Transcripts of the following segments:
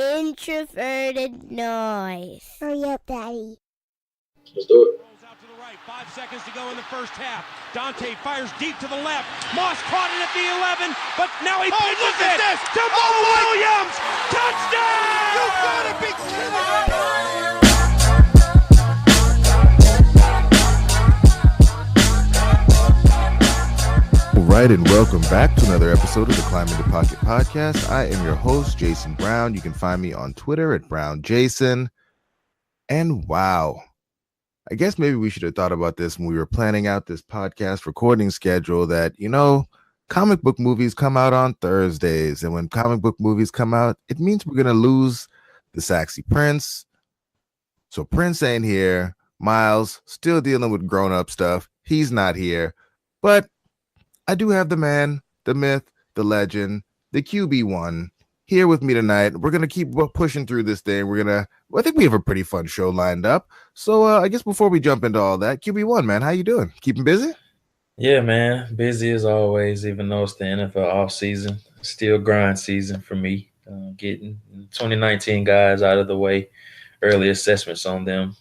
introverted noise. Hurry up, Daddy. Let's do it. Rolls out to the right. 5 seconds to go in the first half. Dante fires deep to the left. Moss caught it at the 11, but now he pitches it to Mo Williams. Touchdown! You gotta be kidding me! All right, and welcome back to another episode of the Climbing the Pocket podcast. I am your host, Jason Brown. You can find me on Twitter at BrownJason. And wow, I guess maybe we should have thought about this when we were planning out this podcast recording schedule that, comic book movies come out on Thursdays. And when comic book movies come out, it means we're going to lose the Saxy Prince. So Prince ain't here. Miles still dealing with grown-up stuff. He's not here. But I do have the man, the myth, the legend, the QB1 here with me tonight. We're going to keep pushing through this thing. I think we have a pretty fun show lined up. So I guess before we jump into all that, QB1, man, how you doing? Keeping busy? Yeah, man. Busy as always, even though it's the NFL off season. Still grind season for me. Getting 2019 guys out of the way. Early assessments on them.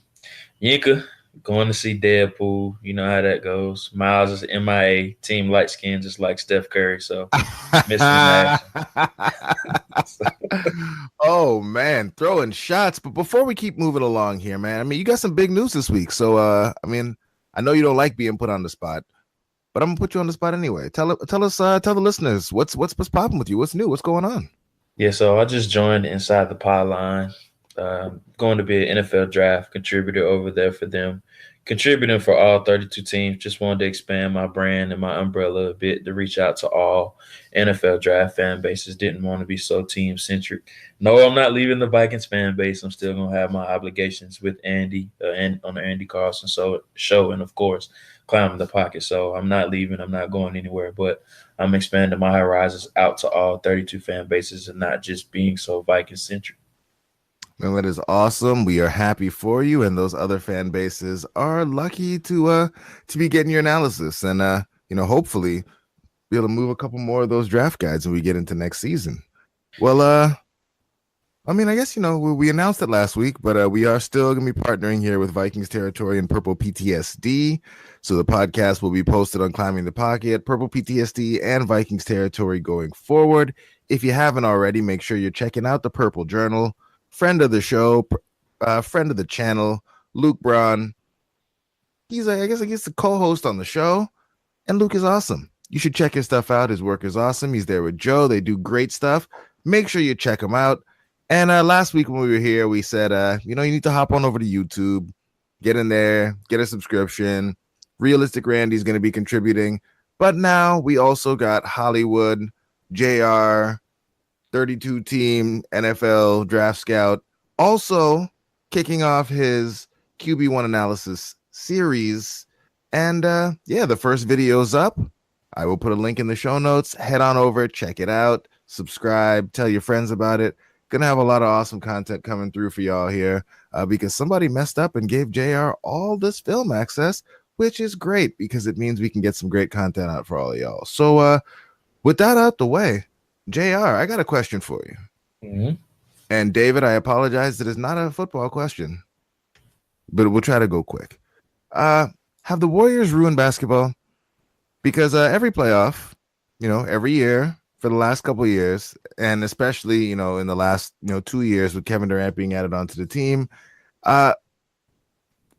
Yinka, going to see Deadpool. You know how that goes. Miles is MIA. Team light skin, just like Steph Curry. So, missing that. Oh, man. Throwing shots. But before we keep moving along here, man, you got some big news this week. So, I know you don't like being put on the spot, but I'm going to put you on the spot anyway. Tell the listeners, what's popping with you? What's new? What's going on? Yeah, so I just joined Inside the Pylon. Going to be an NFL draft contributor over there for them, contributing for all 32 teams. Just wanted to expand my brand and my umbrella a bit to reach out to all NFL draft fan bases. Didn't want to be so team centric. No, I'm not leaving the Vikings fan base. I'm still going to have my obligations with Andy and on the Andy Carlson show, and of course, Climbing the Pocket. So I'm not leaving. I'm not going anywhere, but I'm expanding my horizons out to all 32 fan bases and not just being so Viking centric. Man, that is awesome. We are happy for you, and those other fan bases are lucky to be getting your analysis, and hopefully be able to move a couple more of those draft guides when we get into next season. Well, I guess we announced it last week, but we are still gonna be partnering here with Vikings Territory and Purple PTSD. So the podcast will be posted on Climbing the Pocket, Purple PTSD, and Vikings Territory going forward. If you haven't already, make sure you're checking out the Purple Journal. Friend of the show, friend of the channel, Luke Braun. He's the co-host on the show, and Luke is awesome. You should check his stuff out. His work is awesome. He's there with Joe. They do great stuff. Make sure you check him out. And last week when we were here, we said, you need to hop on over to YouTube, get in there, get a subscription. Realistic Randy's going to be contributing. But now we also got Hollywood, JR, 32 team NFL draft scout, also kicking off his QB1 analysis series. And the first video's up. I will put a link in the show notes. Head on over, check it out, subscribe, tell your friends about it. Gonna have a lot of awesome content coming through for y'all here because somebody messed up and gave JR all this film access, which is great because it means we can get some great content out for all of y'all. So with that out the way, JR, I got a question for you. Mm-hmm. And David, I apologize that it's not a football question, but we'll try to go quick. Have the Warriors ruined basketball? Because every playoff, every year for the last couple of years, and especially, in the last, 2 years with Kevin Durant being added onto the team,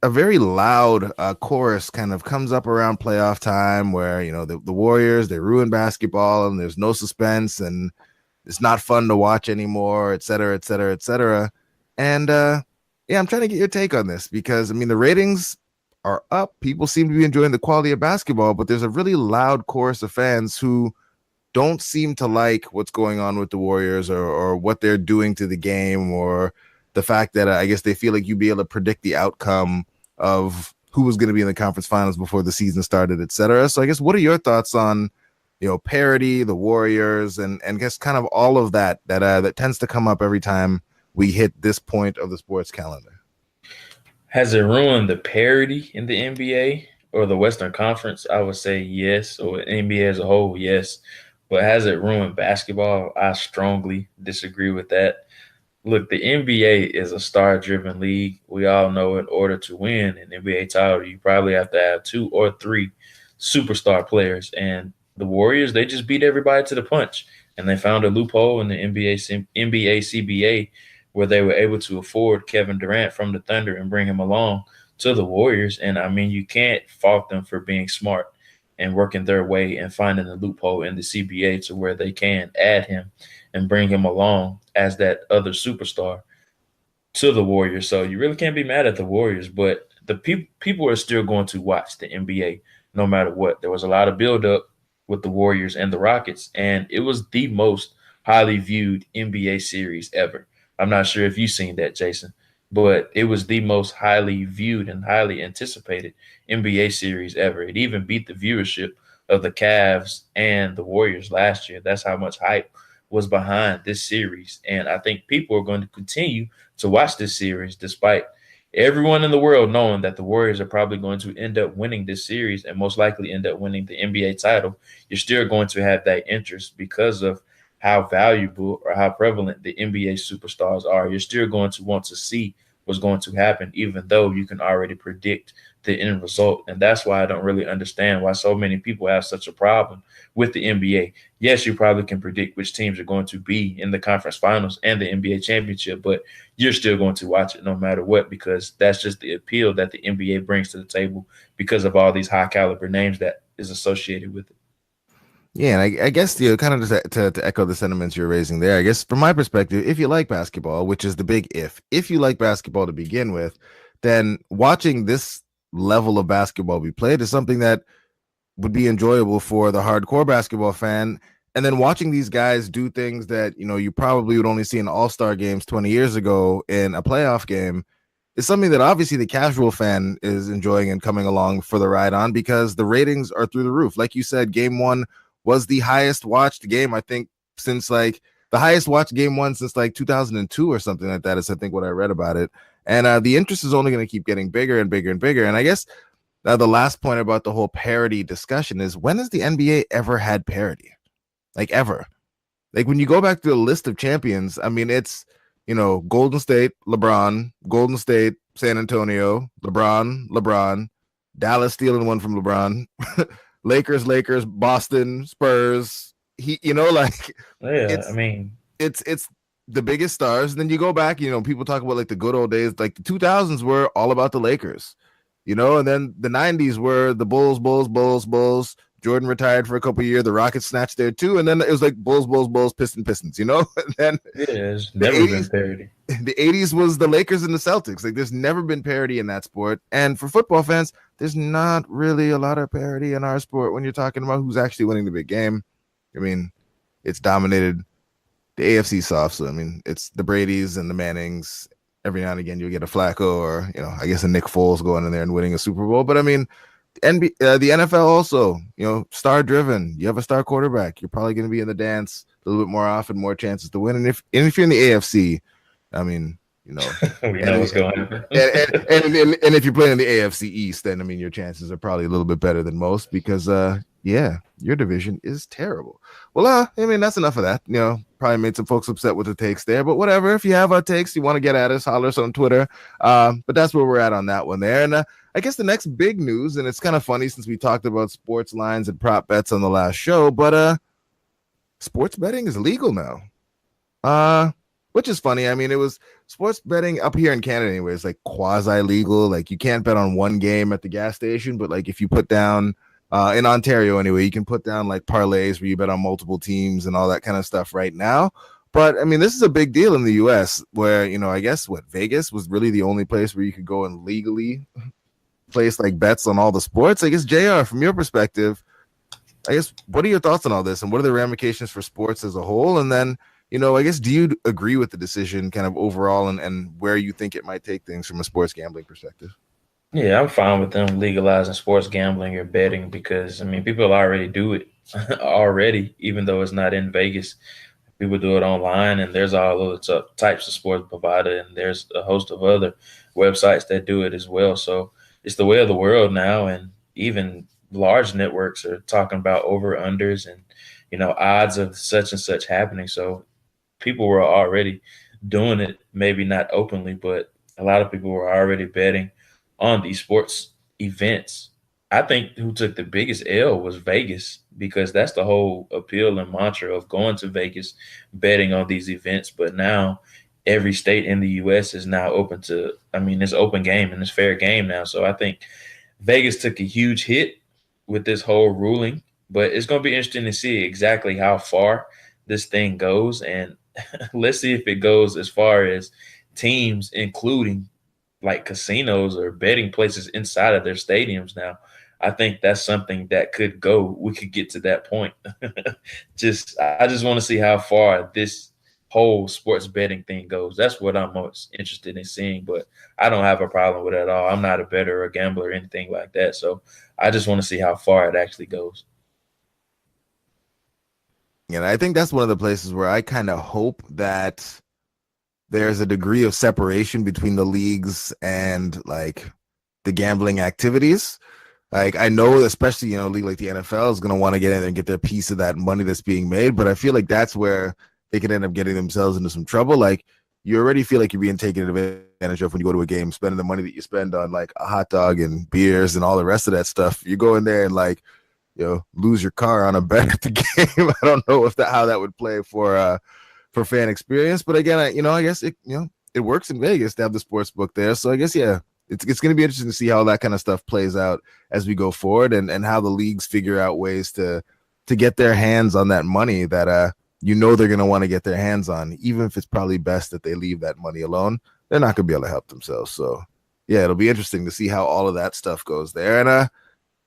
a very loud chorus kind of comes up around playoff time where, the Warriors, they ruin basketball and there's no suspense and it's not fun to watch anymore, et cetera, et cetera, et cetera. And I'm trying to get your take on this because, the ratings are up. People seem to be enjoying the quality of basketball, but there's a really loud chorus of fans who don't seem to like what's going on with the Warriors or what they're doing to the game or the fact that I guess they feel like you'd be able to predict the outcome of who was going to be in the conference finals before the season started, et cetera. So I guess what are your thoughts on, parity, the Warriors, and guess kind of all of that tends to come up every time we hit this point of the sports calendar? Has it ruined the parity in the NBA or the Western Conference? I would say yes, or NBA as a whole, yes. But has it ruined basketball? I strongly disagree with that. Look, the NBA is a star-driven league. We all know in order to win an NBA title, you probably have to have 2 or 3 superstar players. And the Warriors, they just beat everybody to the punch. And they found a loophole in the NBA CBA where they were able to afford Kevin Durant from the Thunder and bring him along to the Warriors. And I mean, you can't fault them for being smart and working their way and finding a loophole in the CBA to where they can add him and bring him along as that other superstar to the Warriors. So you really can't be mad at the Warriors, but the people are still going to watch the NBA no matter what. There was a lot of buildup with the Warriors and the Rockets, and it was the most highly viewed NBA series ever. I'm not sure if you've seen that, Jason, but it was the most highly viewed and highly anticipated NBA series ever. It even beat the viewership of the Cavs and the Warriors last year. That's how much hype was behind this series. And I think people are going to continue to watch this series despite everyone in the world knowing that the Warriors are probably going to end up winning this series and most likely end up winning the NBA title. You're still going to have that interest because of how valuable or how prevalent the NBA superstars are. You're still going to want to see what's going to happen, even though you can already predict the end result. And that's why I don't really understand why so many people have such a problem with the NBA. Yes, you probably can predict which teams are going to be in the conference finals and the NBA championship, but you're still going to watch it no matter what, because that's just the appeal that the NBA brings to the table because of all these high caliber names that is associated with it. Yeah, and I guess kind of just to echo the sentiments you're raising there. I guess from my perspective, if you like basketball, which is the big if you like basketball to begin with, then watching this level of basketball be played is something that would be enjoyable for the hardcore basketball fan. And then watching these guys do things that you probably would only see in all-star games 20 years ago in a playoff game is something that obviously the casual fan is enjoying and coming along for the ride on, because the ratings are through the roof. Like you said, game one was the highest watched game, I think, since the highest watched game one since 2002 or something like that is I think what I read about it. And the interest is only going to keep getting bigger and bigger and bigger. And I guess the last point about the whole parity discussion is, when has the NBA ever had parity? Ever? When you go back to the list of champions, I mean, it's, Golden State, LeBron, Golden State, San Antonio, LeBron, Dallas stealing one from LeBron, Lakers, Boston, Spurs. Yeah, I mean, it's the biggest stars. And then you go back, people talk about the good old days, the 2000s were all about the Lakers, and then the 90s were the Bulls. Jordan retired for a couple of years. The Rockets snatched there too, and then it was Bulls, Pistons. And then yeah, there's never been parity. The 80s was the Lakers and the Celtics. There's never been parity in that sport. And for football fans, there's not really a lot of parity in our sport when you're talking about who's actually winning the big game. I mean, it's dominated the AFC soft. So, I mean, it's the Bradys and the Mannings. Every now and again, you'll get a Flacco or, I guess a Nick Foles going in there and winning a Super Bowl. But I mean, the NFL also, star driven. You have a star quarterback, you're probably going to be in the dance a little bit more often, more chances to win. And if you're in the AFC, I mean, we know what's going on. and if you're playing in the AFC East, then I mean, your chances are probably a little bit better than most, because your division is terrible. Well, I mean, that's enough of that. Probably made some folks upset with the takes there, but whatever. If you have our takes, you want to get at us, holler us on Twitter. But that's where we're at on that one there. And I guess the next big news, and it's kind of funny since we talked about sports lines and prop bets on the last show, but sports betting is legal now. Which is funny. I mean, it was sports betting up here in Canada anyway. It's quasi legal. You can't bet on one game at the gas station, but if you put down in Ontario anyway, you can put down parlays where you bet on multiple teams and all that kind of stuff right now. But I mean, this is a big deal in the US where, I guess Vegas was really the only place where you could go and legally place bets on all the sports. I guess, JR, from your perspective, I guess, what are your thoughts on all this and what are the ramifications for sports as a whole? And then, I guess, do you agree with the decision kind of overall and where you think it might take things from a sports gambling perspective? Yeah, I'm fine with them legalizing sports gambling or betting because, I mean, people already do it already, even though it's not in Vegas. People do it online, and there's all other types of sports provider, and there's a host of other websites that do it as well. So it's the way of the world now, and even large networks are talking about over-unders and, odds of such and such happening. So people were already doing it, maybe not openly, but a lot of people were already betting on these sports events. I think who took the biggest L was Vegas, because that's the whole appeal and mantra of going to Vegas, betting on these events. But now every state in the US is now open to, I mean, it's open game and it's fair game now. So I think Vegas took a huge hit with this whole ruling, but it's going to be interesting to see exactly how far this thing goes. And let's see if it goes as far as teams including like casinos or betting places inside of their stadiums now. I think that's something that could go. We could get to that point. I just want to see how far this whole sports betting thing goes. That's what I'm most interested in seeing. But I don't have a problem with it at all. I'm not a bettor or a gambler or anything like that. So I just want to see how far it actually goes. And I think that's one of the places where I kind of hope that there's a degree of separation between the leagues and like the gambling activities. Like I know, especially, a league like the NFL is going to want to get in there and get their piece of that money that's being made. But I feel like that's where they could end up getting themselves into some trouble. Like you already feel like you're being taken advantage of when you go to a game, spending the money that you spend on like a hot dog and beers and all the rest of that stuff. You go in there and like, lose your car on a bet at the game. I don't know how that would play for fan experience, but again, I guess it works in Vegas to have the sports book there. So I guess it's going to be interesting to see how that kind of stuff plays out as we go forward, and how the leagues figure out ways to get their hands on that money that they're going to want to get their hands on, even if it's probably best that they leave that money alone. They're not going to be able to help themselves. So yeah, it'll be interesting to see how all of that stuff goes there. And I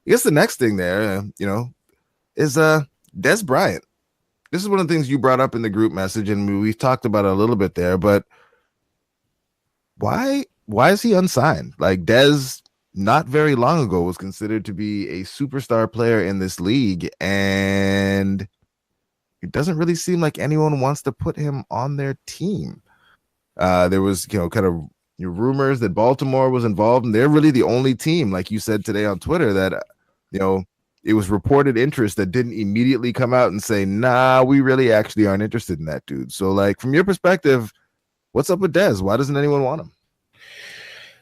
guess the next thing there, is Des Bryant. This is one of the things you brought up in the group message, and we've talked about it a little bit there, but why is he unsigned? Like Des, not very long ago, was considered to be a superstar player in this league, and it doesn't really seem like anyone wants to put him on their team. There was, kind of rumors that Baltimore was involved, and they're really the only team, like you said today on Twitter, that, it was reported interest that didn't immediately come out and say, nah, we really actually aren't interested in that dude. So, like, from your perspective, what's up with Dez? Why doesn't anyone want him?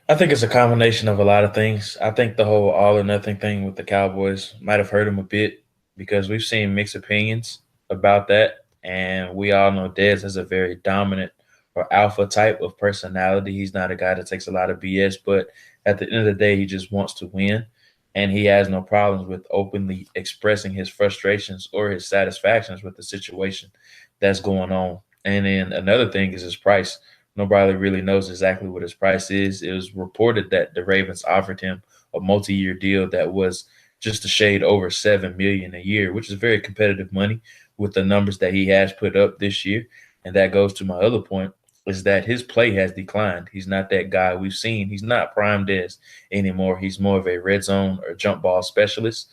I think it's a combination of a lot of things. I think the whole all or nothing thing with the Cowboys might have hurt him a bit, because we've seen mixed opinions about that. And we all know Dez has a very dominant or alpha type of personality. He's not a guy that takes a lot of BS, but at the end of the day, he just wants to win. And he has no problems with openly expressing his frustrations or his satisfactions with the situation that's going on. And then another thing is his price. Nobody really knows exactly what his price is. It was reported that the Ravens offered him a multi-year deal that was just a shade over $7 million a year, which is very competitive money with the numbers that he has put up this year. And that goes to my other point, is that his play has declined. He's not that guy we've seen. He's not prime Dez anymore. He's more of a red zone or jump ball specialist,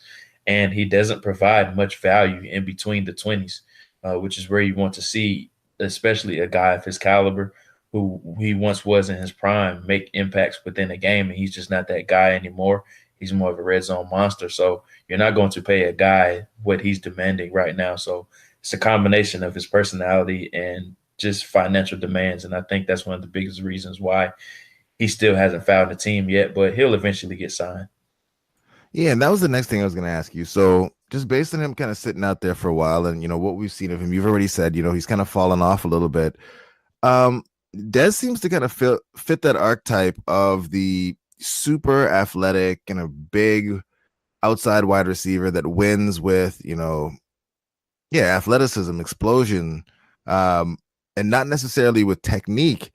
and he doesn't provide much value in between the 20s, which is where you want to see, especially a guy of his caliber, who he once was in his prime, make impacts within a game, and he's just not that guy anymore. He's more of a red zone monster. So you're not going to pay a guy what he's demanding right now. So it's a combination of his personality and just financial demands. And I think that's one of the biggest reasons why he still hasn't found a team yet, but he'll eventually get signed. Yeah, and that was the next thing I was going to ask you. So just based on him kind of sitting out there for a while and, what we've seen of him, you've already said, he's kind of fallen off a little bit. Dez seems to kind of fit that archetype of the super athletic and a big outside wide receiver that wins with, athleticism, explosion, and not necessarily with technique.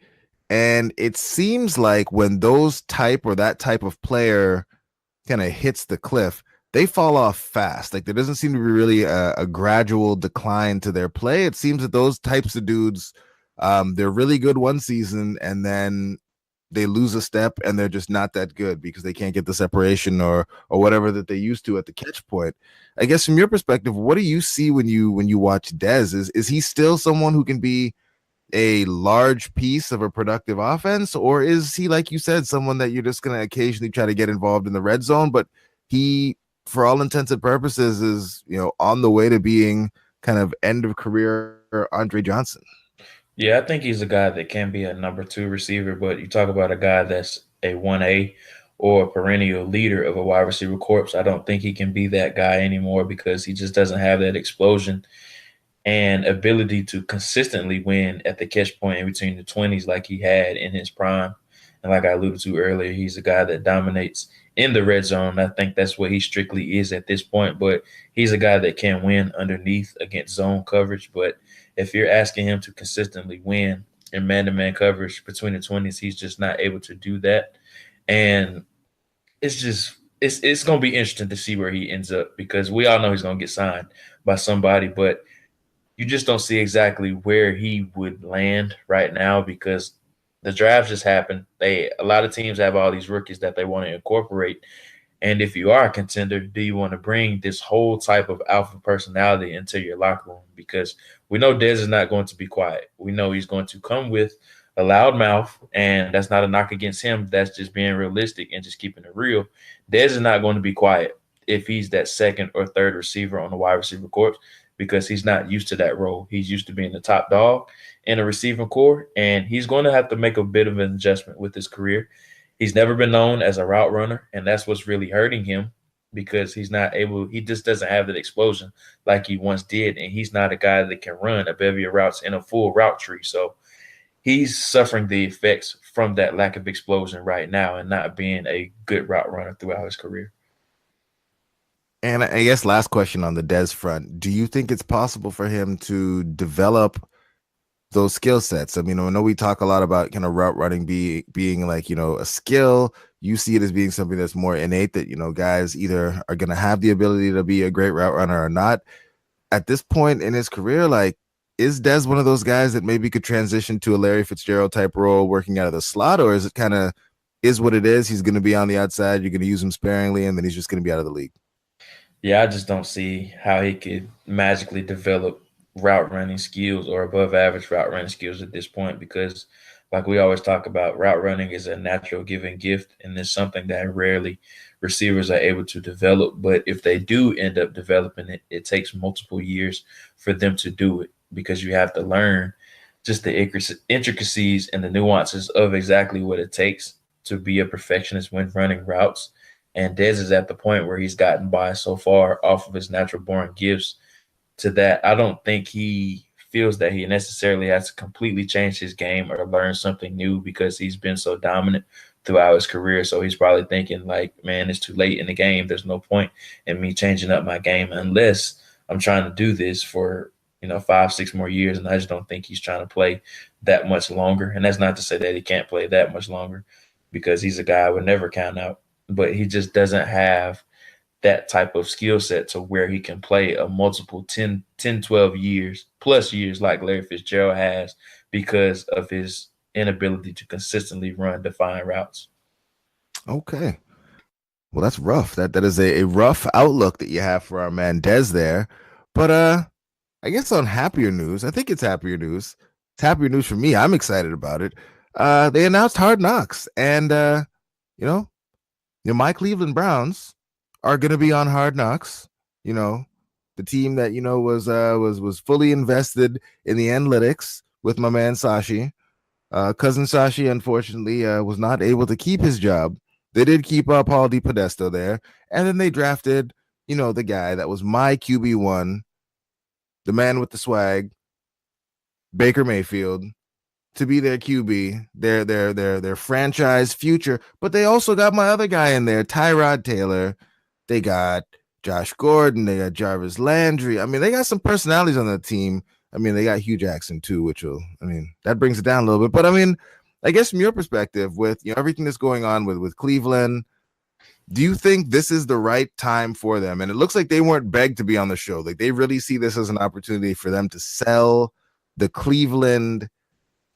And it seems like when that type of player kind of hits the cliff, they fall off fast. Like there doesn't seem to be really a gradual decline to their play. It seems that those types of dudes, they're really good one season and then they lose a step and they're just not that good because they can't get the separation or whatever that they used to at the catch point. I guess from your perspective, what do you see when you watch Dez? Is he still someone who can be a large piece of a productive offense, or is he, like you said, someone that you're just going to occasionally try to get involved in the red zone, but he, for all intents and purposes, is on the way to being kind of end of career Andre Johnson? Yeah, I think he's a guy that can be a number two receiver, but you talk about a guy that's a 1A or a perennial leader of a wide receiver corps. I don't think he can be that guy anymore because he just doesn't have that explosion and ability to consistently win at the catch point in between the 20s like he had in his prime. And like I alluded to earlier, he's a guy that dominates in the red zone. I think that's what he strictly is at this point, but he's a guy that can win underneath against zone coverage. But if you're asking him to consistently win in man-to-man coverage between the 20s, he's just not able to do that. And it's going to be interesting to see where he ends up because we all know he's going to get signed by somebody, but you just don't see exactly where he would land right now because the draft just happened. A lot of teams have all these rookies that they want to incorporate. And if you are a contender, do you want to bring this whole type of alpha personality into your locker room? Because we know Dez is not going to be quiet. We know he's going to come with a loud mouth, and that's not a knock against him. That's just being realistic and just keeping it real. Dez is not going to be quiet if he's that second or third receiver on the wide receiver corps because he's not used to that role. He's used to being the top dog in a receiving core, and he's going to have to make a bit of an adjustment with his career. He's never been known as a route runner, and that's what's really hurting him because he just doesn't have that explosion like he once did, and he's not a guy that can run a bevy of routes in a full route tree. So he's suffering the effects from that lack of explosion right now and not being a good route runner throughout his career. And I guess last question on the Dez front. Do you think it's possible for him to develop those skill sets? I mean, I know we talk a lot about kind of route running being like, a skill. You see it as being something that's more innate that, guys either are going to have the ability to be a great route runner or not. At this point in his career, like, is Dez one of those guys that maybe could transition to a Larry Fitzgerald type role working out of the slot, or is it kind of is what it is? He's going to be on the outside. You're going to use him sparingly, and then he's just going to be out of the league. Yeah, I just don't see how he could magically develop route running skills or above average route running skills at this point because, like we always talk about, route running is a natural given gift and it's something that rarely receivers are able to develop. But if they do end up developing it, it takes multiple years for them to do it because you have to learn just the intricacies and the nuances of exactly what it takes to be a perfectionist when running routes. And Dez is at the point where he's gotten by so far off of his natural born gifts to that. I don't think he feels that he necessarily has to completely change his game or learn something new because he's been so dominant throughout his career. So he's probably thinking like, man, it's too late in the game. There's no point in me changing up my game unless I'm trying to do this for, 5-6 more years. And I just don't think he's trying to play that much longer. And that's not to say that he can't play that much longer because he's a guy I would never count out. But he just doesn't have that type of skill set to where he can play a multiple 12 years plus years like Larry Fitzgerald has because of his inability to consistently run defined routes. Okay. Well, that's rough. That is a rough outlook that you have for our man Dez there. But I guess on happier news, I think it's happier news. It's happier news for me. I'm excited about it. They announced Hard Knocks, and my Cleveland Browns are going to be on Hard Knocks. The team that was fully invested in the analytics with my man Sashi. Cousin Sashi, unfortunately, was not able to keep his job. They did keep Paul DePodesta there, and then they drafted, the guy that was my QB1, the man with the swag, Baker Mayfield, to be their QB, their franchise future. But they also got my other guy in there, Tyrod Taylor. They got Josh Gordon. They got Jarvis Landry. I mean, they got some personalities on the team. I mean, they got Hugh Jackson too, that brings it down a little bit. But I mean, I guess from your perspective, with everything that's going on with Cleveland, do you think this is the right time for them? And it looks like they weren't begged to be on the show. Like they really see this as an opportunity for them to sell the Cleveland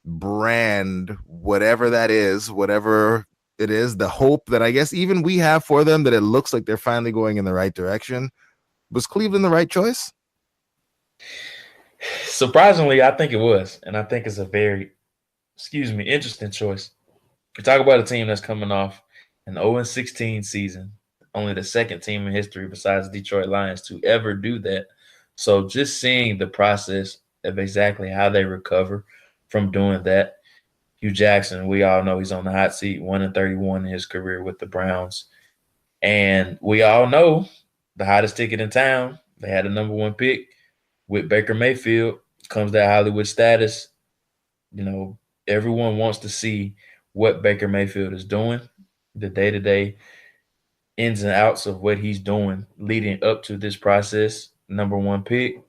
brand, whatever that is, whatever it is, the hope that I guess even we have for them that it looks like they're finally going in the right direction. Was Cleveland the right choice? Surprisingly, I think it was. And I think it's a very, interesting choice. We talk about a team that's coming off an 0-16 season, only the second team in history besides Detroit Lions to ever do that. So just seeing the process of exactly how they recover from doing that. Hugh Jackson, we all know he's on the hot seat, 1-31 in his career with the Browns. And we all know the hottest ticket in town. They had the number one pick with Baker Mayfield. Comes that Hollywood status. You know, everyone wants to see what Baker Mayfield is doing, the day-to-day ins and outs of what he's doing leading up to this process. Number one pick.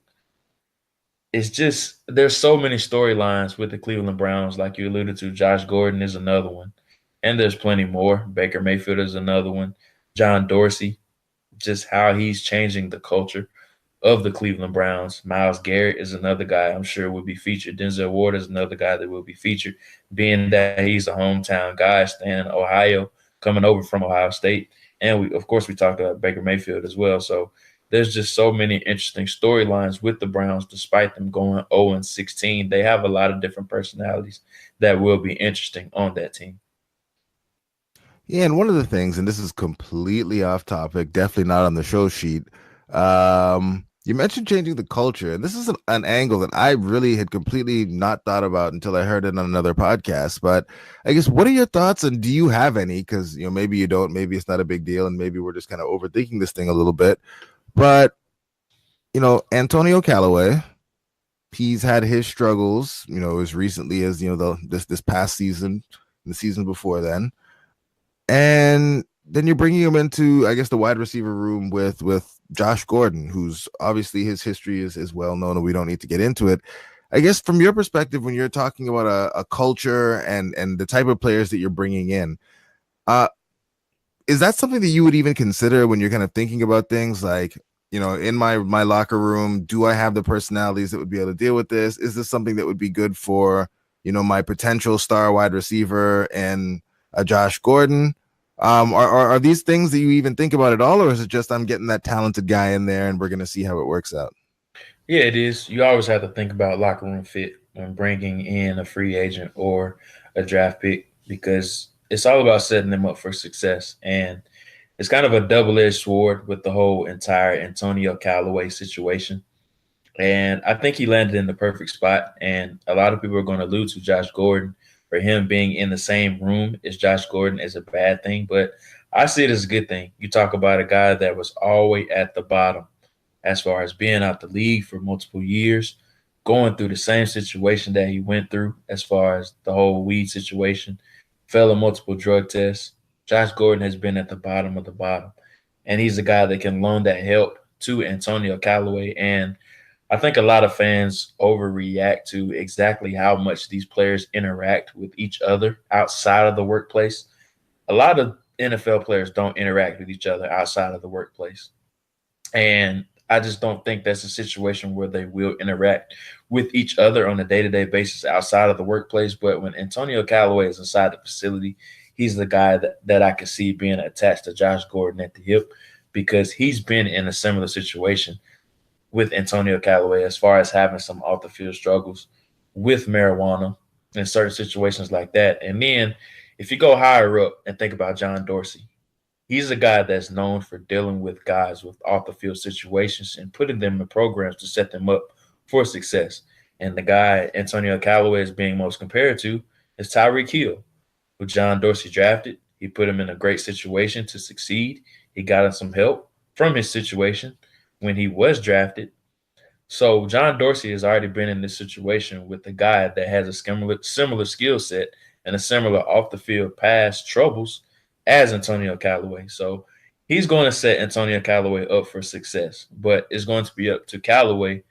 It's just there's so many storylines with the Cleveland Browns, like you alluded to. Josh Gordon is another one, and there's plenty more. Baker Mayfield is another one. John Dorsey, just how he's changing the culture of the Cleveland Browns. Myles Garrett is another guy I'm sure will be featured. Denzel Ward is another guy that will be featured, being that he's a hometown guy, staying in Ohio, coming over from Ohio State. And we, of course, we talked about Baker Mayfield as well. So there's just so many interesting storylines with the Browns, despite them going 0-16. They have a lot of different personalities that will be interesting on that team. Yeah, and one of the things, and this is completely off topic, definitely not on the show sheet. You mentioned changing the culture, and this is an angle that I really had completely not thought about until I heard it on another podcast. But I guess, what are your thoughts, and do you have any? Because maybe you don't, maybe it's not a big deal, and maybe we're just kind of overthinking this thing a little bit. But Antonio Callaway, he's had his struggles, as recently as this past season, the season before then. And then you're bringing him into, I guess, the wide receiver room with Josh Gordon, who's obviously his history is well known, and we don't need to get into it. I guess from your perspective, when you're talking about a culture and the type of players that you're bringing in, is that something that you would even consider when you're kind of thinking about things like, in my locker room, do I have the personalities that would be able to deal with this? Is this something that would be good for, my potential star wide receiver and Josh Gordon? Are these things that you even think about at all, or is it just I'm getting that talented guy in there and we're going to see how it works out? Yeah, it is. You always have to think about locker room fit when bringing in a free agent or a draft pick, because it's all about setting them up for success. And it's kind of a double-edged sword with the whole entire Antonio Callaway situation. And I think he landed in the perfect spot. And a lot of people are going to allude to Josh Gordon. For him being in the same room as Josh Gordon is a bad thing, but I see it as a good thing. You talk about a guy that was always at the bottom as far as being out the league for multiple years, going through the same situation that he went through as far as the whole weed situation, failed multiple drug tests. Josh Gordon has been at the bottom of the bottom, and he's a guy that can loan that help to Antonio Callaway. And I think a lot of fans overreact to exactly how much these players interact with each other outside of the workplace. A lot of NFL players don't interact with each other outside of the workplace. And I just don't think that's a situation where they will interact with each other on a day-to-day basis outside of the workplace. But when Antonio Callaway is inside the facility, he's the guy that I can see being attached to Josh Gordon at the hip, because he's been in a similar situation with Antonio Callaway as far as having some off-the-field struggles with marijuana and certain situations like that. And then if you go higher up and think about John Dorsey, he's a guy that's known for dealing with guys with off-the-field situations and putting them in programs to set them up for success. And the guy Antonio Callaway is being most compared to is Tyreek Hill, who John Dorsey drafted. He put him in a great situation to succeed. He got him some help from his situation when he was drafted. So John Dorsey has already been in this situation with a guy that has a similar skill set and a similar off-the-field pass troubles as Antonio Callaway. So he's going to set Antonio Callaway up for success, but it's going to be up to Callaway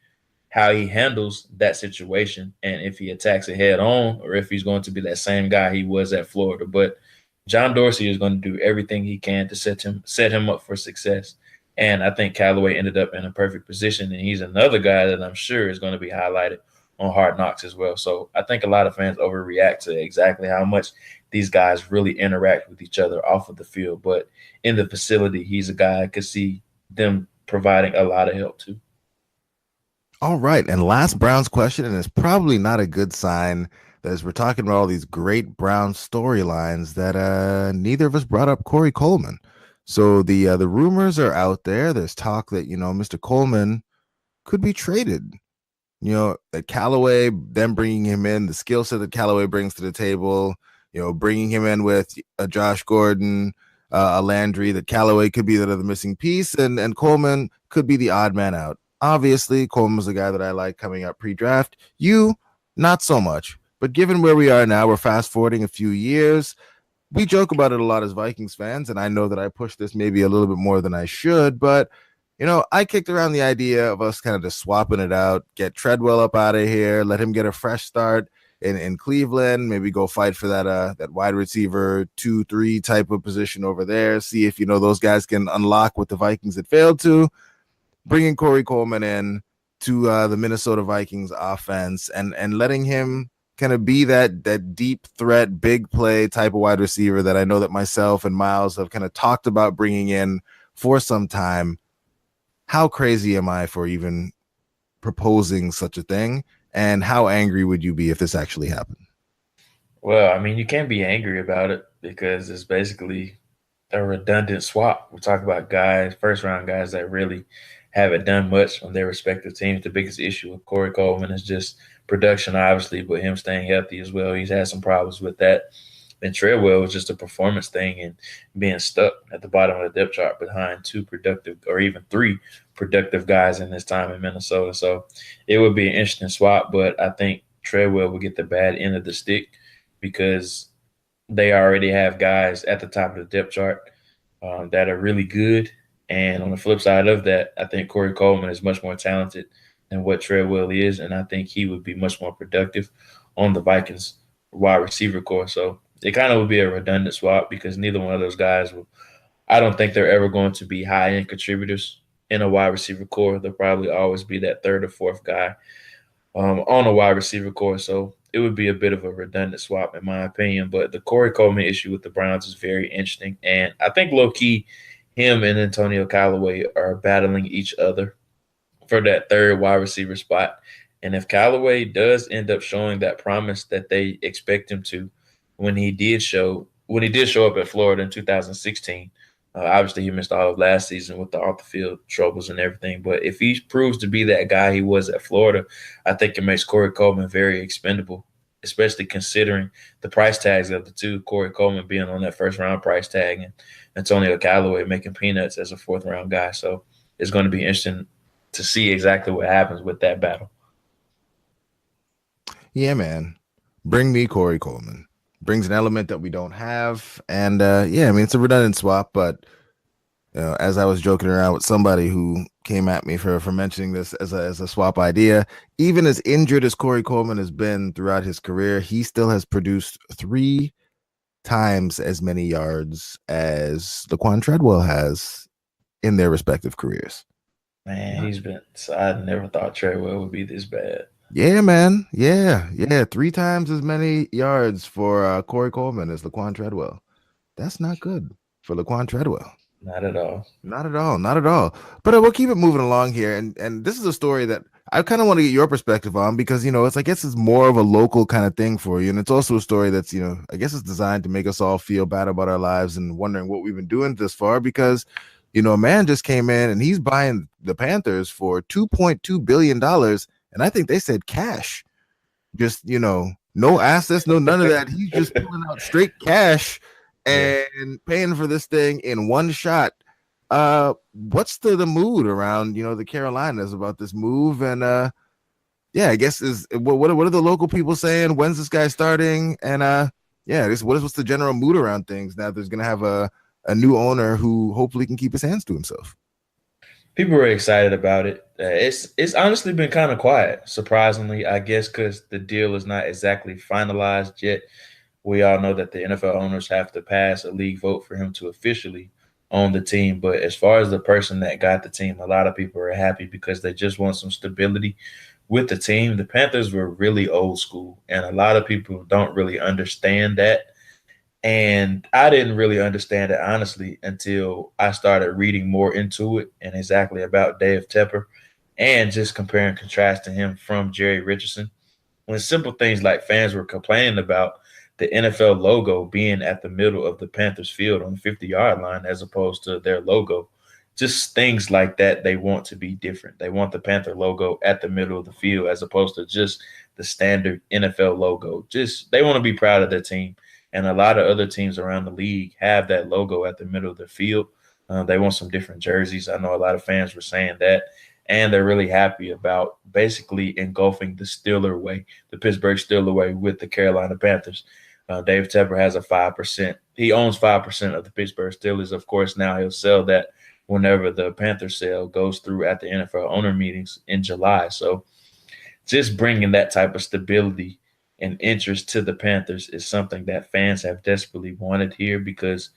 how he handles that situation and if he attacks it head on or if he's going to be that same guy he was at Florida. But John Dorsey is going to do everything he can to set him up for success. And I think Callaway ended up in a perfect position, and he's another guy that I'm sure is going to be highlighted on Hard Knocks as well. So I think a lot of fans overreact to exactly how much these guys really interact with each other off of the field. But in the facility, he's a guy I could see them providing a lot of help to. All right. And last Browns question, and it's probably not a good sign that as we're talking about all these great Browns storylines that neither of us brought up Corey Coleman. So the rumors are out there. There's talk that, Mr. Coleman could be traded that Callaway, them bringing him in, the skill set that Callaway brings to the table, bringing him in with a Josh Gordon, a Landry, that Callaway could be the missing piece, and Coleman could be the odd man out. Obviously, Coleman was a guy that I like coming up pre-draft. You, not so much. But given where we are now, we're fast forwarding a few years. We joke about it a lot as Vikings fans, and I know that I push this maybe a little bit more than I should, but I kicked around the idea of us kind of just swapping it out, get Treadwell up out of here, let him get a fresh start in Cleveland, maybe go fight for that wide receiver 2-3 type of position over there, see if those guys can unlock what the Vikings had failed to. Bringing Corey Coleman in to the Minnesota Vikings offense and letting him kind of be that deep threat, big play type of wide receiver that I know that myself and Miles have kind of talked about bringing in for some time. How crazy am I for even proposing such a thing? And how angry would you be if this actually happened? Well, I mean, you can't be angry about it because it's basically a redundant swap. We talk about guys, first round guys that really haven't done much on their respective teams. The biggest issue with Corey Coleman is just production, obviously, but him staying healthy as well. He's had some problems with that. And Treadwell was just a performance thing and being stuck at the bottom of the depth chart behind two productive or even three productive guys in his time in Minnesota. So it would be an interesting swap, but I think Treadwell will get the bad end of the stick because they already have guys at the top of the depth chart that are really good. And on the flip side of that, I think Corey Coleman is much more talented than what Treadwell is, and I think he would be much more productive on the Vikings wide receiver core. So it kind of would be a redundant swap because neither one of those guys will – I don't think they're ever going to be high-end contributors in a wide receiver core. They'll probably always be that third or fourth guy on a wide receiver core. So it would be a bit of a redundant swap in my opinion. But the Corey Coleman issue with the Browns is very interesting. And I think low-key him and Antonio Callaway are battling each other for that third wide receiver spot. And if Callaway does end up showing that promise that they expect him to, when he did show up at Florida in 2016, obviously he missed all of last season with the off the field troubles and everything. But if he proves to be that guy he was at Florida, I think it makes Corey Coleman very expendable, especially considering the price tags of the two, Corey Coleman being on that first round price tag and Antonio Callaway making peanuts as a fourth round guy. So it's going to be interesting to see exactly what happens with that battle. Yeah, man. Bring me Corey Coleman. Brings an element that we don't have. And it's a redundant swap, but as I was joking around with somebody who came at me for mentioning this as a swap idea, even as injured as Corey Coleman has been throughout his career, he still has produced 3 times as many yards as Laquan Treadwell has in their respective careers. Man, I never thought Treadwell would be this bad. Yeah, man. Yeah. 3 times as many yards for Corey Coleman as Laquan Treadwell. That's not good for Laquan Treadwell. Not at all. Not at all. But we'll keep it moving along here. And this is a story that I kind of want to get your perspective on because, I guess it's more of a local kind of thing for you. And it's also a story that's, I guess it's designed to make us all feel bad about our lives and wondering what we've been doing this far because, a man just came in and he's buying the Panthers for $2.2 billion. And I think they said cash, just, no assets, no, none of that. He's just pulling out straight cash and paying for this thing in one shot. What's the mood around, the Carolinas about this move? And I guess what are the local people saying? When's this guy starting? And what's the general mood around things now? There's going to have a new owner who hopefully can keep his hands to himself. People are excited about it. It's honestly been kind of quiet, surprisingly, I guess, because the deal is not exactly finalized yet. We all know that the NFL owners have to pass a league vote for him to officially own the team. But as far as the person that got the team, a lot of people are happy because they just want some stability with the team. The Panthers were really old school, and a lot of people don't really understand that. And I didn't really understand it, honestly, until I started reading more into it and exactly about Dave Tepper and just compare and contrasting him from Jerry Richardson. When simple things like fans were complaining about the NFL logo being at the middle of the Panthers field on the 50-yard line as opposed to their logo just things like that. They want to be different. They want the Panther logo at the middle of the field as opposed to just the standard NFL logo. Just they want to be proud of their team. And a lot of other teams around the league have that logo at the middle of the field. They want some different jerseys. I know a lot of fans were saying that. And they're really happy about basically engulfing the Steeler way, the Pittsburgh Steeler way with the Carolina Panthers. Dave Tepper has a 5%. He owns 5% of the Pittsburgh Steelers. Of course, now he'll sell that whenever the Panther sale goes through at the NFL owner meetings in July. So just bringing that type of stability and interest to the Panthers is something that fans have desperately wanted here because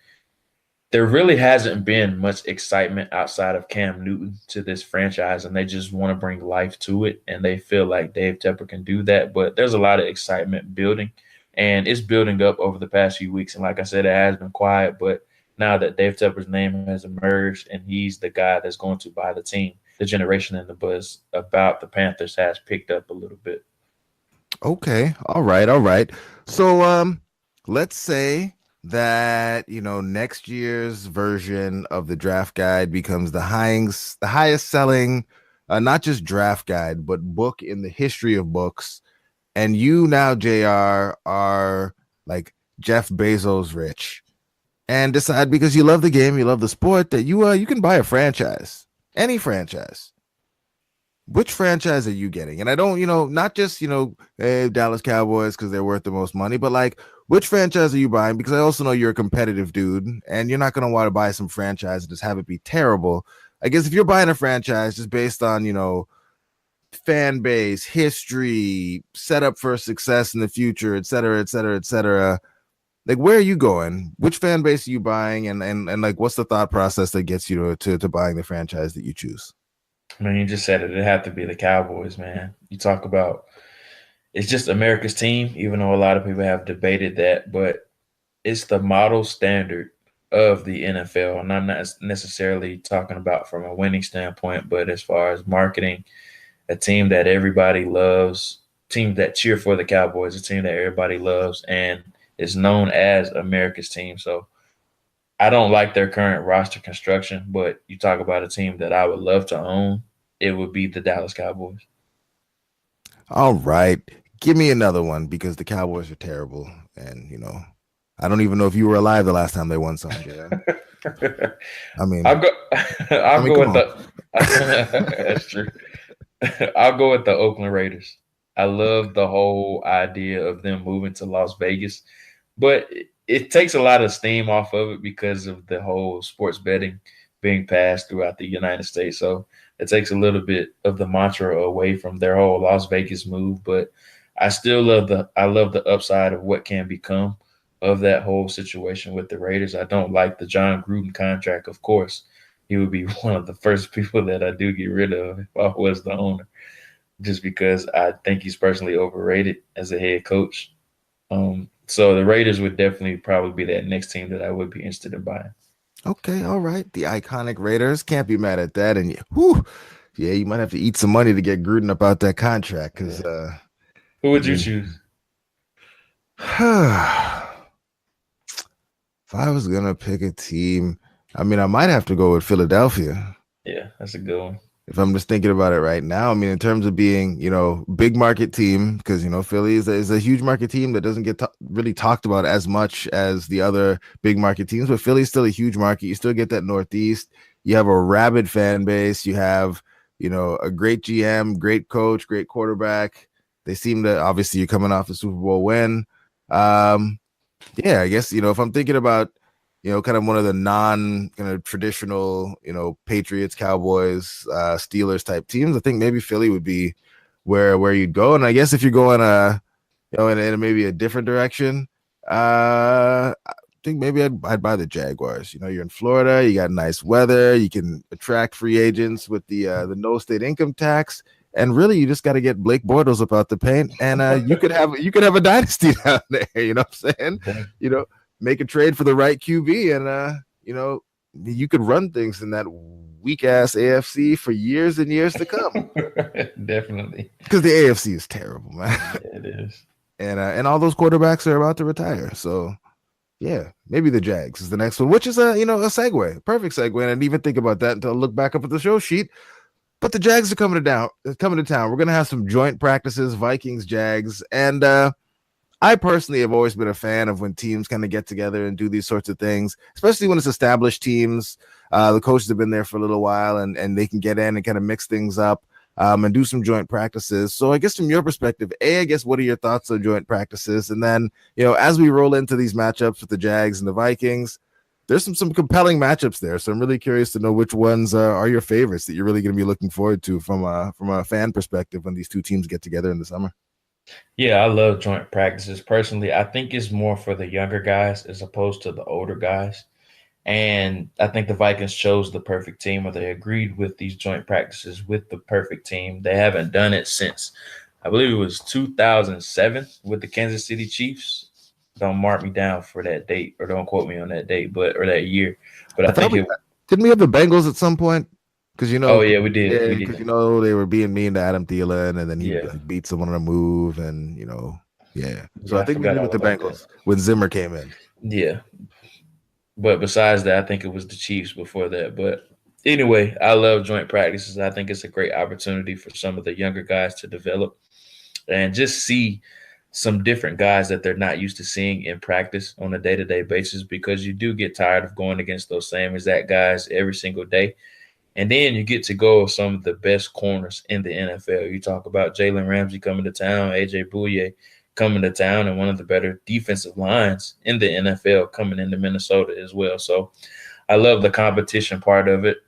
there really hasn't been much excitement outside of Cam Newton to this franchise, and they just want to bring life to it, and they feel like Dave Tepper can do that. But there's a lot of excitement building, and it's building up over the past few weeks. And like I said, it has been quiet, but now that Dave Tepper's name has emerged and he's the guy that's going to buy the team, the generation and the buzz about the Panthers has picked up a little bit. Okay. All right. So let's say that next year's version of the draft guide becomes the highest selling not just draft guide but book in the history of books, and you now, JR, are like Jeff Bezos rich and decide, because you love the game, you love the sport, that you can buy a franchise, any franchise. Which franchise are you getting? And I don't, not just, Dallas Cowboys because they're worth the most money, but like, which franchise are you buying? Because I also know you're a competitive dude and you're not going to want to buy some franchise and just have it be terrible. I guess if you're buying a franchise just based on, fan base, history, setup for success in the future, et cetera, et cetera, et cetera, like, where are you going? Which fan base are you buying? And like, what's the thought process that gets you to buying the franchise that you choose? I mean, you just said it. It'd have to be the Cowboys, man. You talk about it's just America's team, even though a lot of people have debated that, but it's the model standard of the NFL. And I'm not necessarily talking about from a winning standpoint, but as far as marketing, a team that everybody loves, team that cheer for the Cowboys, a team that everybody loves and is known as America's team. So I don't like their current roster construction, but you talk about a team that I would love to own, it would be the Dallas Cowboys. All right. Give me another one, because the Cowboys are terrible. And, I don't even know if you were alive the last time they won something. Yeah. I mean, I'll go with the that's true. I'll go with the Oakland Raiders. I love the whole idea of them moving to Las Vegas, but it takes a lot of steam off of it because of the whole sports betting being passed throughout the United States. So it takes a little bit of the mantra away from their whole Las Vegas move. But I still love the upside of what can become of that whole situation with the Raiders. I don't like the John Gruden contract, of course. He would be one of the first people that I do get rid of if I was the owner, just because I think he's personally overrated as a head coach. So the Raiders would definitely probably be that next team that I would be interested in buying. Okay, all right. The iconic Raiders, can't be mad at that. And yeah, you might have to eat some money to get Gruden about that contract. Because who would you choose? If I was gonna pick a team, I mean, I might have to go with Philadelphia. Yeah, that's a good one. If I'm just thinking about it right now, I mean, in terms of being, big market team, because, Philly is a huge market team that doesn't get really talked about as much as the other big market teams, but Philly's still a huge market. You still get that Northeast. You have a rabid fan base. You have, a great GM, great coach, great quarterback. They seem to, obviously, you're coming off the Super Bowl win. Yeah, I guess, if I'm thinking about, kind of one of the kind of traditional, Patriots, Cowboys, Steelers type teams, I think maybe Philly would be where you'd go. And I guess if you're going, in maybe a different direction, I think maybe I'd buy the Jaguars. You're in Florida, you got nice weather, you can attract free agents with the no state income tax. And really, you just got to get Blake Bortles up out the paint, and you could have a dynasty down there. You know what I'm saying? Make a trade for the right QB, and you could run things in that weak ass AFC for years and years to come. Definitely, because the AFC is terrible, man. Yeah, it is, and all those quarterbacks are about to retire. So, Yeah, maybe the Jags is the next one, which is a segue, perfect segue. And I didn't even think about that until I look back up at the show sheet. But the Jags are coming to town. We're gonna have some joint practices, Vikings, Jags, and I personally have always been a fan of when teams kind of get together and do these sorts of things, especially when it's established teams. The coaches have been there for a little while, and they can get in and kind of mix things up and do some joint practices. So I guess from your perspective, I guess what are your thoughts on joint practices? And then, as we roll into these matchups with the Jags and the Vikings, there's some compelling matchups there. So I'm really curious to know which ones are your favorites that you're really going to be looking forward to from a fan perspective when these two teams get together in the summer. Yeah, I love joint practices. Personally, I think it's more for the younger guys as opposed to the older guys. And I think the Vikings chose the perfect team, or they agreed with these joint practices with the perfect team. They haven't done it since, I believe it was 2007 with the Kansas City Chiefs. Don't mark me down for that date, or don't quote me on that date, or that year. But I think didn't we have the Bengals at some point? Because oh yeah, we did. Yeah, we because did. They were being mean to Adam Thielen, and then he Yeah. beat someone on a move, and yeah. So Yeah, I think we did with the Bengals when Zimmer came in. Yeah. But besides that, I think it was the Chiefs before that. But anyway, I love joint practices. I think it's a great opportunity for some of the younger guys to develop and just see some different guys that they're not used to seeing in practice on a day-to-day basis, because you do get tired of going against those same exact guys every single day. And then you get to go with some of the best corners in the NFL. You talk about Jalen Ramsey coming to town, A.J. Bouye coming to town, and one of the better defensive lines in the NFL coming into Minnesota as well. So I love the competition part of it.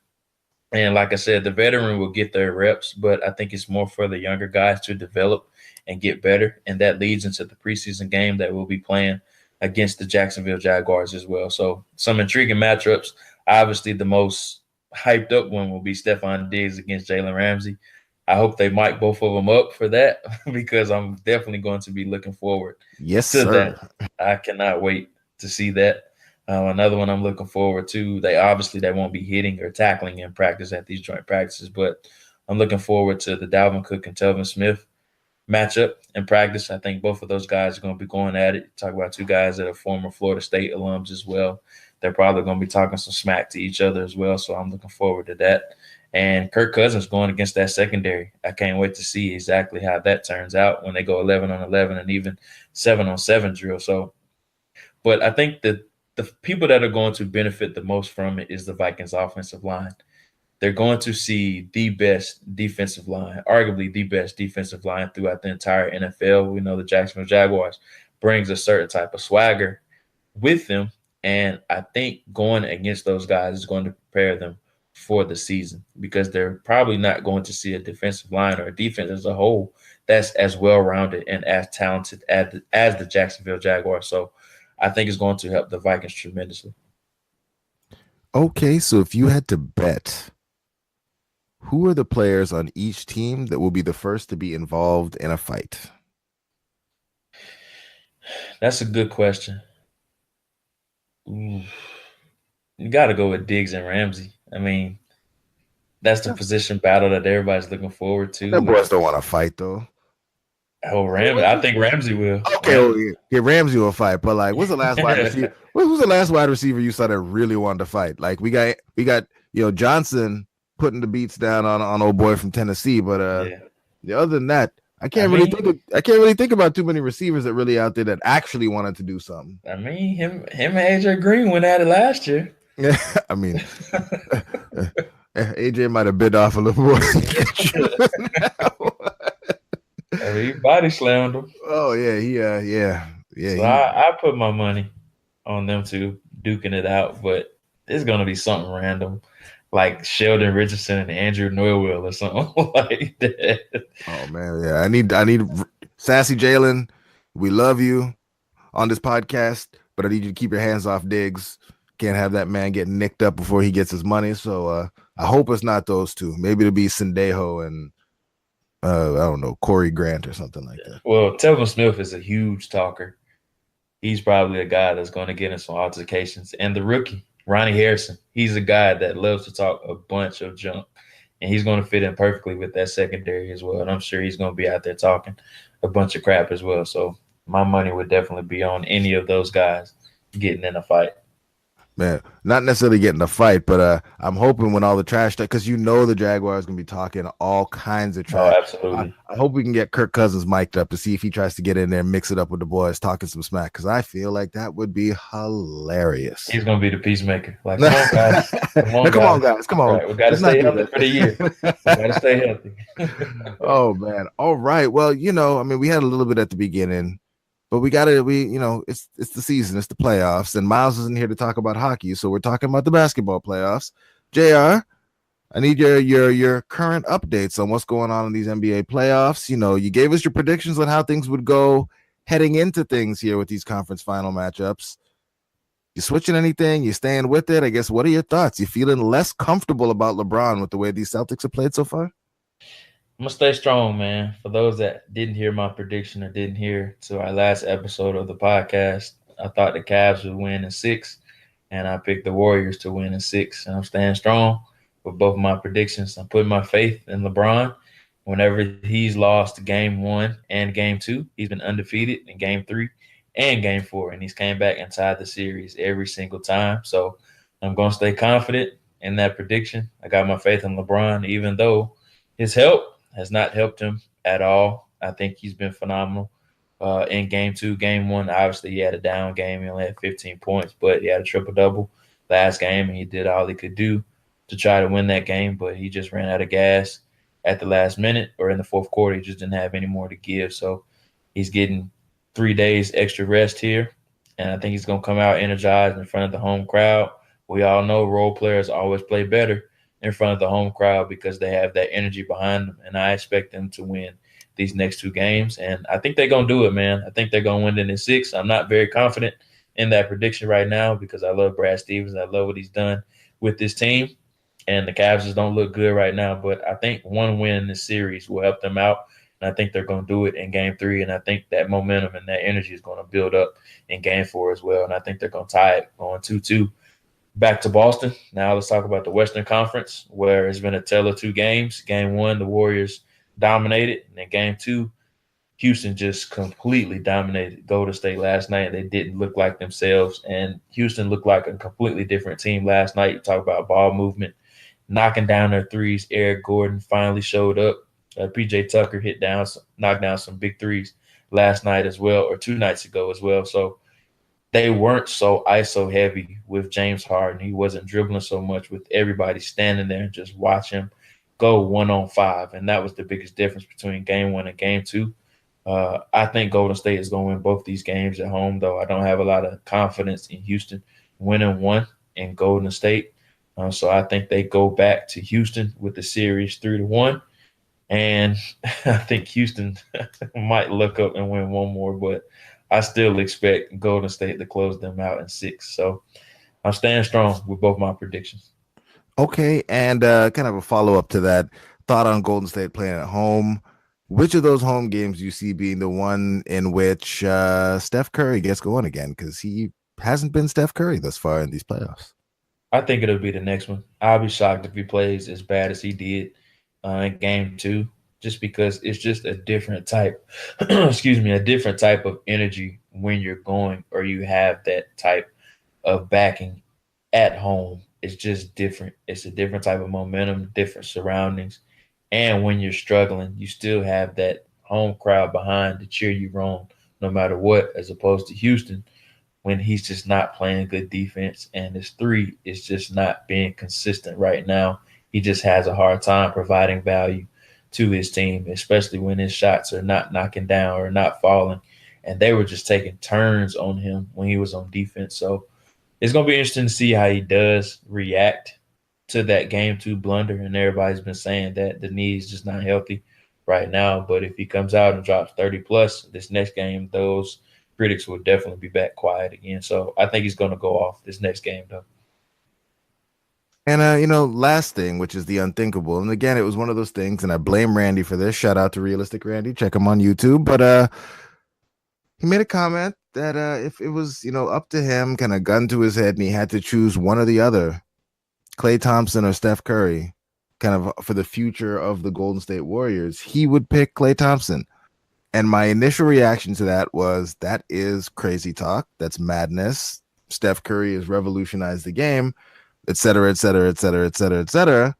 And like I said, the veteran will get their reps, but I think it's more for the younger guys to develop and get better. And that leads into the preseason game that we'll be playing against the Jacksonville Jaguars as well. So some intriguing matchups. Obviously, the most hyped up one will be Stephon Diggs against Jalen Ramsey. I hope they mic both of them up for that because I'm definitely going to be looking forward to that. I cannot wait to see that. Another one I'm looking forward to, they won't be hitting or tackling in practice at these joint practices, but I'm looking forward to the Dalvin Cook and Telvin Smith matchup in practice. I think both of those guys are going to be going at it. Talk about two guys that are former Florida State alums as well. They're probably going to be talking some smack to each other as well, so I'm looking forward to that. And Kirk Cousins going against that secondary. I can't wait to see exactly how that turns out when they go 11 on 11 and even 7 on 7 drill. So, but I think that the people that are going to benefit the most from it is the Vikings offensive line. They're going to see the best defensive line, arguably the best defensive line throughout the entire NFL. We know the Jacksonville Jaguars brings a certain type of swagger with them. And I think going against those guys is going to prepare them for the season, because they're probably not going to see a defensive line or a defense as a whole that's as well-rounded and as talented as the Jacksonville Jaguars. So I think it's going to help the Vikings tremendously. Okay, so if you had to bet, who are the players on each team that will be the first to be involved in a fight? That's a good question. Ooh. You got to go with Diggs and Ramsey. I mean, that's the position battle that everybody's looking forward to. The boys don't want to fight, though. Oh, Ramsey! I think Ramsey will. Okay, Ramsey will fight. But like, what's the last wide receiver? Who's the last wide receiver you saw that really wanted to fight? Like we got Johnson putting the beats down on old boy from Tennessee. But other than that, I can't really think about too many receivers that really out there that actually wanted to do something. I mean, him and AJ Green went at it last year. Yeah, I mean, AJ might have bit off a little more. I mean, he body slammed him. Oh yeah. So I put my money on them two duking it out, but it's gonna be something random, like Sheldon Richardson and Andrew Norwell or something like that. Oh man, yeah. I need Sassy Jalen. We love you on this podcast, but I need you to keep your hands off Diggs. Can't have that man get nicked up before he gets his money. So I hope it's not those two. Maybe it'll be Sendejo and I don't know, Corey Grant or something like that. Well, Telvin Smith is a huge talker. He's probably a guy that's going to get in some altercations. And the rookie, Ronnie Harrison, he's a guy that loves to talk a bunch of junk. And he's going to fit in perfectly with that secondary as well. And I'm sure he's going to be out there talking a bunch of crap as well. So my money would definitely be on any of those guys. getting in a fight. Man, not necessarily getting a fight, but I'm hoping when all the trash, because the Jaguars gonna be talking all kinds of Oh, trash. absolutely. I hope we can get Kirk Cousins mic'd up to see if he tries to get in there and mix it up with the boys, talking some smack, because I feel like that would be hilarious. He's gonna be the peacemaker. Like, come on, guys. Come on, guys. Come on. Right, we got to stay healthy for the year. We got to stay healthy. Oh man. All right. Well, I mean, we had a little bit at the beginning, but it's the season, it's the playoffs, and Miles isn't here to talk about hockey, so we're talking about the basketball playoffs. JR, I need your current updates on what's going on in these NBA playoffs. You gave us your predictions on how things would go heading into things here with these conference final matchups. You switching anything? You staying with it? I guess, what are your thoughts? You feeling less comfortable about LeBron with the way these Celtics have played so far? I'm gonna stay strong, man. For those that didn't hear my prediction or didn't hear to our last episode of the podcast, I thought the Cavs would win in 6, and I picked the Warriors to win in 6. And I'm staying strong with both my predictions. I'm putting my faith in LeBron. Whenever he's lost game 1 and game 2, he's been undefeated in game 3 and game 4, and he's came back and tied the series every single time. So I'm gonna stay confident in that prediction. I got my faith in LeBron, even though his help has not helped him at all. I think he's been phenomenal in game 2. Game 1, obviously, he had a down game. He only had 15 points, but he had a triple-double last game, and he did all he could do to try to win that game, but he just ran out of gas at the last minute or in the fourth quarter. He just didn't have any more to give. So he's getting 3 days extra rest here, and I think he's going to come out energized in front of the home crowd. We all know role players always play better in front of the home crowd because they have that energy behind them, and I expect them to win these next 2 games, and I think they're going to do it, man. I think they're going to win it in 6. I'm not very confident in that prediction right now because I love Brad Stevens. I love what he's done with this team, and the Cavs just don't look good right now, but I think one win in this series will help them out, and I think they're going to do it in game 3, and I think that momentum and that energy is going to build up in game 4 as well, and I think they're going to tie it going 2-2. Back to Boston. Now let's talk about the Western Conference, where it's been a tale of 2 games. Game 1, the Warriors dominated. And in game 2, Houston just completely dominated Golden State last night. They didn't look like themselves. And Houston looked like a completely different team last night. You talk about ball movement, knocking down their threes. Eric Gordon finally showed up. PJ Tucker knocked down some big threes last night as well, or 2 nights ago as well. So they weren't so ISO heavy with James Harden. He wasn't dribbling so much with everybody standing there and just watch him go 1-on-5. And that was the biggest difference between game 1 and game 2. I think Golden State is going to win both these games at home, though I don't have a lot of confidence in Houston winning 1 in Golden State. So I think they go back to Houston with the series 3-1. And I think Houston might look up and win 1 more, but I still expect Golden State to close them out in 6. So I'm staying strong with both my predictions. Okay, and kind of a follow-up to that thought on Golden State playing at home. Which of those home games do you see being the one in which Steph Curry gets going again? Because he hasn't been Steph Curry thus far in these playoffs. I think it'll be the next one. I'll be shocked if he plays as bad as he did in game 2, just because it's just a different type, a different type of energy when you're going or you have that type of backing at home. It's just different. It's a different type of momentum, different surroundings. And when you're struggling, you still have that home crowd behind to cheer you on no matter what, as opposed to Houston when he's just not playing good defense and his 3 is just not being consistent right now. He just has a hard time providing value to his team, especially when his shots are not knocking down or not falling. And they were just taking turns on him when he was on defense. So it's going to be interesting to see how he does react to that game 2 blunder. And everybody's been saying that the knee is just not healthy right now. But if he comes out and drops 30 plus this next game, those critics will definitely be back quiet again. So I think he's going to go off this next game, though. And, last thing, which is the unthinkable. And again, it was one of those things, and I blame Randy for this. Shout out to Realistic Randy. Check him on YouTube. But he made a comment that if it was, up to him, kind of gun to his head, and he had to choose one or the other, Klay Thompson or Steph Curry, kind of for the future of the Golden State Warriors, he would pick Klay Thompson. And my initial reaction to that was, that is crazy talk. That's madness. Steph Curry has revolutionized the game, et cetera, et cetera, et cetera, et cetera, et cetera.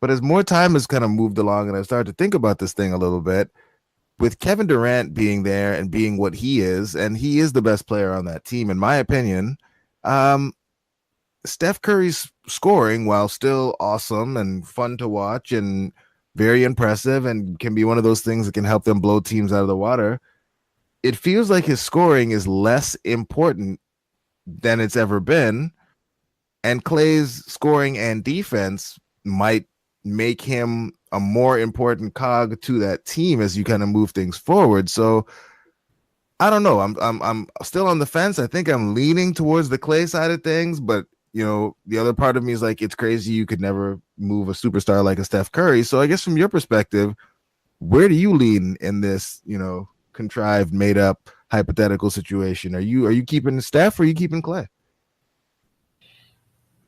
But as more time has kind of moved along and I started to think about this thing a little bit, with Kevin Durant being there and being what he is, and he is the best player on that team, in my opinion, Steph Curry's scoring, while still awesome and fun to watch and very impressive and can be one of those things that can help them blow teams out of the water, it feels like his scoring is less important than it's ever been. And Clay's scoring and defense might make him a more important cog to that team as you kind of move things forward. So I don't know. I'm still on the fence. I think I'm leaning towards the Clay side of things, but the other part of me is like, it's crazy you could never move a superstar like a Steph Curry. So I guess from your perspective, where do you lean in this, contrived, made up, hypothetical situation? Are you keeping Steph or are you keeping Clay?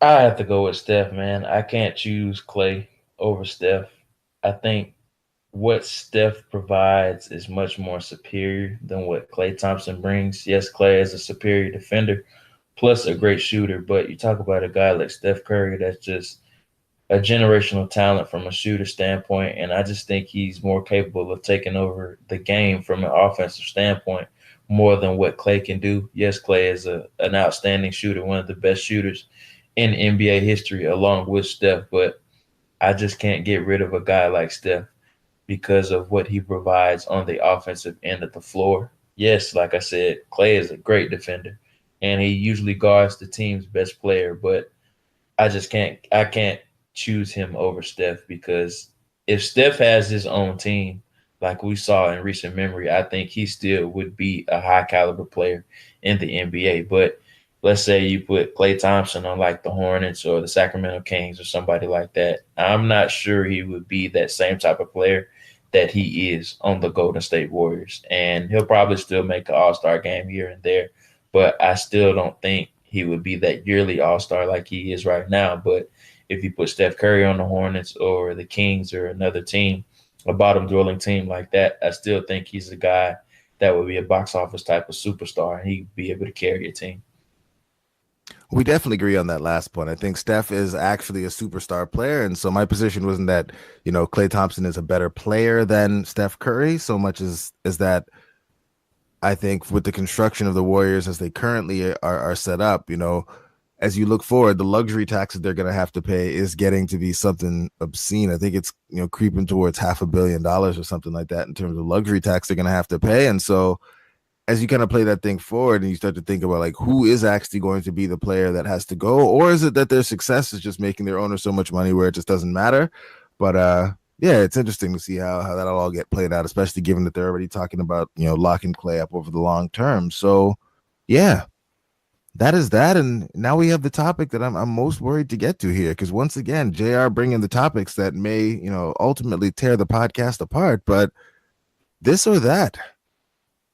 I have to go with Steph, man. I can't choose Clay over Steph. I think what Steph provides is much more superior than what Klay Thompson brings. Yes, Clay is a superior defender, plus a great shooter, but you talk about a guy like Steph Curry that's just a generational talent from a shooter standpoint, and I just think he's more capable of taking over the game from an offensive standpoint more than what Clay can do. Yes, Clay is an outstanding shooter, one of the best shooters in NBA history, along with Steph, but I just can't get rid of a guy like Steph because of what he provides on the offensive end of the floor. Yes, like I said, Clay is a great defender, and he usually guards the team's best player, but I can't choose him over Steph because if Steph has his own team, like we saw in recent memory, I think he still would be a high caliber player in the NBA. But let's say you put Klay Thompson on like the Hornets or the Sacramento Kings or somebody like that, I'm not sure he would be that same type of player that he is on the Golden State Warriors. And he'll probably still make an all-star game here and there, but I still don't think he would be that yearly all-star like he is right now. But if you put Steph Curry on the Hornets or the Kings or another team, a bottom-dwelling team like that, I still think he's a guy that would be a box office type of superstar, and he'd be able to carry a team. We definitely agree on that last point. I think Steph is actually a superstar player. And so my position wasn't that, Klay Thompson is a better player than Steph Curry, so much as that I think with the construction of the Warriors as they currently are set up, as you look forward, the luxury tax that they're going to have to pay is getting to be something obscene. I think it's, creeping towards $500 million or something like that in terms of luxury tax they're going to have to pay. And so as you kind of play that thing forward and you start to think about like who is actually going to be the player that has to go, or is it that their success is just making their owner so much money where it just doesn't matter? But yeah, it's interesting to see how that'll all get played out, especially given that they're already talking about, locking Clay up over the long term. So yeah, that is that. And now we have the topic that I'm most worried to get to here, because once again, JR bringing the topics that may, ultimately tear the podcast apart, but this or that.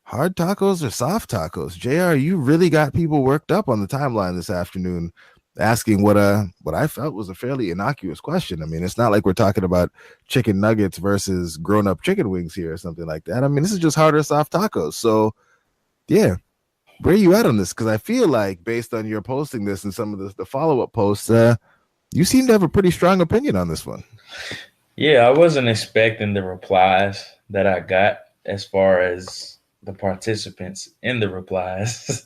Hard tacos or soft tacos? JR, you really got people worked up on the timeline this afternoon asking what I felt was a fairly innocuous question. I mean, it's not like we're talking about chicken nuggets versus grown-up chicken wings here or something like that. I mean, this is just hard or soft tacos. So, yeah, where are you at on this? Because I feel like based on your posting this and some of the follow-up posts, you seem to have a pretty strong opinion on this one. Yeah, I wasn't expecting the replies that I got as far as the participants in the replies.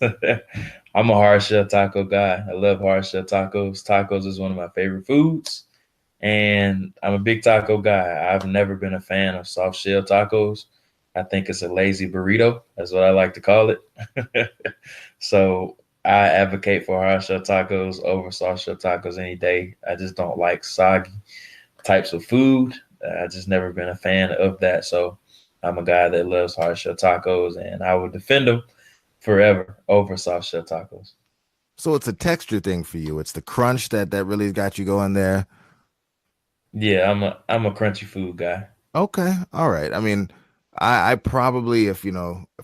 I'm a hard shell taco guy. I love hard shell tacos. Tacos is one of my favorite foods, and I'm a big taco guy. I've never been a fan of soft shell tacos. I think it's a lazy burrito. That's what I like to call it. So I advocate for hard shell tacos over soft shell tacos any day. I just don't like soggy types of food. I just never been a fan of that. So I'm a guy that loves hard shell tacos, and I will defend them forever over soft shell tacos. So it's a texture thing for you. It's the crunch that really got you going there. Yeah, I'm a crunchy food guy. Okay, all right. I mean, I probably if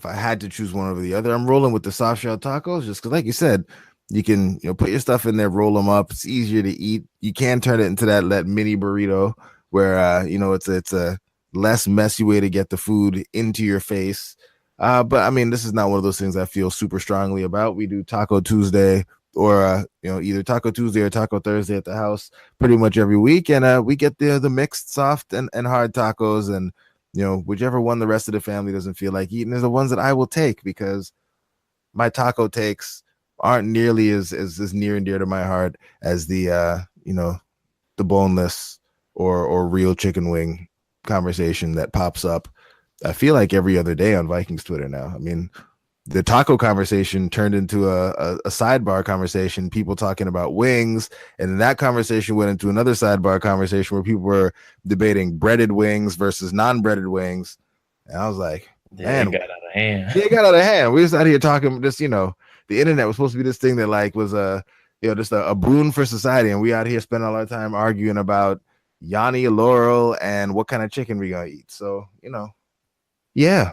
I had to choose one over the other, I'm rolling with the soft shell tacos just because, like you said, you can put your stuff in there, roll them up. It's easier to eat. You can turn it into that mini burrito where it's a less messy way to get the food into your face. But I mean, this is not one of those things I feel super strongly about. We do Taco Tuesday or either Taco Tuesday or Taco Thursday at the house pretty much every week, and we get the mixed soft and hard tacos, and whichever one the rest of the family doesn't feel like eating is the ones that I will take, because my taco takes aren't nearly as near and dear to my heart as the the boneless or real chicken wing conversation that pops up, I feel like, every other day on Vikings Twitter now. I mean, the taco conversation turned into a sidebar conversation, people talking about wings, and then that conversation went into another sidebar conversation where people were debating breaded wings versus non-breaded wings. And I was like, man, it got out of hand. It got out of hand. We was out here talking just, the internet was supposed to be this thing that like was just a boon for society, and we out here spending all our time arguing about Yanni, Laurel, and what kind of chicken we gonna eat. So, yeah.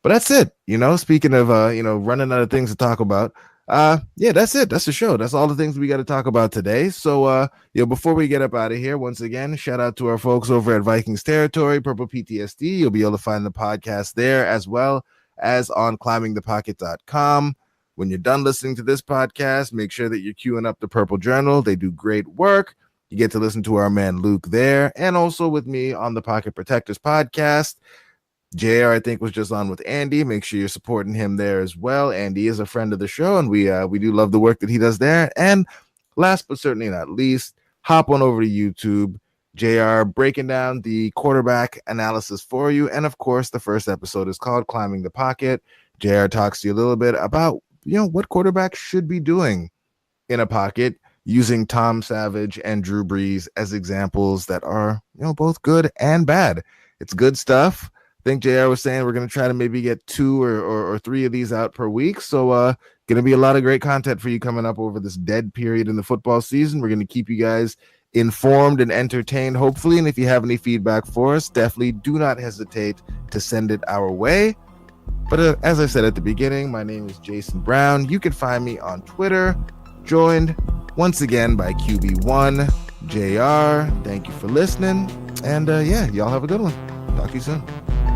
But that's it. Speaking of running out of things to talk about. Yeah, that's it. That's the show. That's all the things we got to talk about today. So before we get up out of here, once again, shout out to our folks over at Vikings Territory, Purple PTSD. You'll be able to find the podcast there as well as on climbingthepocket.com. When you're done listening to this podcast, make sure that you're queuing up the Purple Journal. They do great work. You get to listen to our man Luke there, and also with me on the Pocket Protectors podcast. JR, I think, was just on with Andy. Make sure you're supporting him there as well. Andy is a friend of the show, and we do love the work that he does there. And last but certainly not least, hop on over to YouTube. JR breaking down the quarterback analysis for you. And of course, the first episode is called Climbing the Pocket. JR talks to you a little bit about, what quarterbacks should be doing in a pocket, using Tom Savage and Drew Brees as examples that are, both good and bad. It's good stuff. I think JR was saying we're going to try to maybe get 2 or 3 of these out per week. So going to be a lot of great content for you coming up over this dead period in the football season. We're going to keep you guys informed and entertained, hopefully. And if you have any feedback for us, definitely do not hesitate to send it our way. But as I said at the beginning, my name is Jason Brown. You can find me on Twitter, joined once again by QB1 JR. Thank you for listening. And y'all have a good one. Talk to you soon.